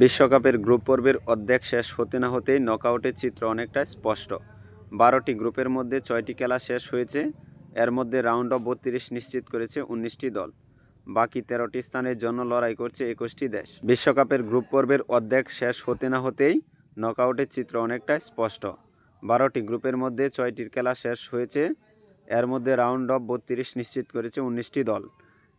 বিশ্বকাপের গ্রুপ পর্বের অর্ধেক শেষ হতে না হতেই নকআউটের চিত্র অনেকটা স্পষ্ট। 12টি গ্রুপের মধ্যে 6টি খেলা শেষ হয়েছে। এর মধ্যে রাউন্ড অফ 32 নিশ্চিত করেছে 19টি দল। বাকি 13টি স্থানের জন্য লড়াই করছে 21টি দেশ। বিশ্বকাপের গ্রুপ পর্বের অর্ধেক শেষ হতে না হতেই নকআউটের চিত্র অনেকটা স্পষ্ট। 12টি গ্রুপের মধ্যে 6টির খেলা শেষ হয়েছে। এর মধ্যে রাউন্ড অফ 32 নিশ্চিত করেছে 19টি দল।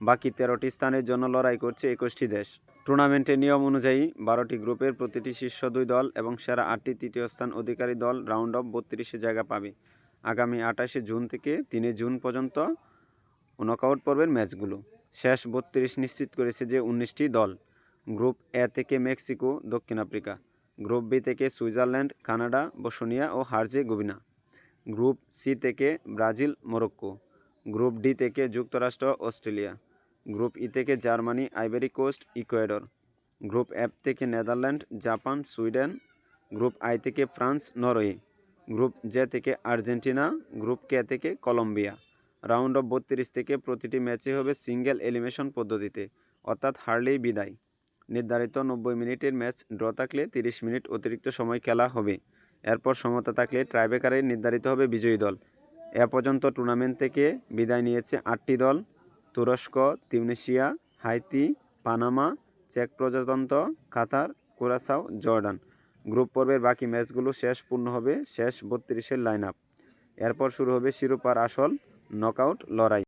বাকি 13টি স্থানের জন্য লড়াই করছে 21টি দেশ। টুর্নামেন্টের নিয়ম অনুযায়ী 12টি গ্রুপের প্রতিটি শীর্ষ 2 দল এবং সেরা 8টি তৃতীয় স্থান অধিকারী দল রাউন্ড অফ 32-এ জায়গা পাবে। আগামী 28শে জুন থেকে 3 জুন পর্যন্ত নকআউট পর্বের ম্যাচগুলো। শেষ 32 নিশ্চিত করেছে যে 19টি দল। গ্রুপ এ থেকে মেক্সিকো, দক্ষিণ আফ্রিকা। গ্রুপ বি থেকে সুইজারল্যান্ড, কানাডা, বসনিয়া ও হার্জেগোভিনা। গ্রুপ সি থেকে ব্রাজিল, মরক্কো। গ্রুপ ডি থেকে যুক্তরাষ্ট্র, অস্ট্রেলিয়া। গ্রুপ ই থেকে Germany, Ivory Coast, Ecuador. Group F থেকে Netherland, Japan, Sweden. Group I থেকে ফ্রান্স, নরওয়ে। গ্রুপ জে থেকে Argentina. Group K থেকে Colombia. Round of 32 থেকে প্রতিটি ম্যাচে হবে সিঙ্গেল এলিমিনেশন পদ্ধতিতে, অর্থাৎ হারলেই বিদায়। নির্ধারিত 90 মিনিটের ম্যাচ ড্র থাকলে 30 মিনিট অতিরিক্ত সময় খেলা হবে। এরপর সমতা থাকলে টাইব্রেকারে নির্ধারিত হবে বিজয়ী দল। এ পর্যন্ত টুর্নামেন্ট থেকে বিদায় নিয়েছে 8টি দল: তুরস্ক, তিউনিসিয়া, হাইতি, পানামা, চেক প্রজাতন্ত্র, কাতার, কুরাসাও, জর্ডান। গ্রুপ পর্বের বাকি ম্যাচগুলো শেষ পূর্ণ হবে শেষ 32-এর লাইন আপ। এরপর শুরু হবে শিরোপার আসল নকআউট লড়াই।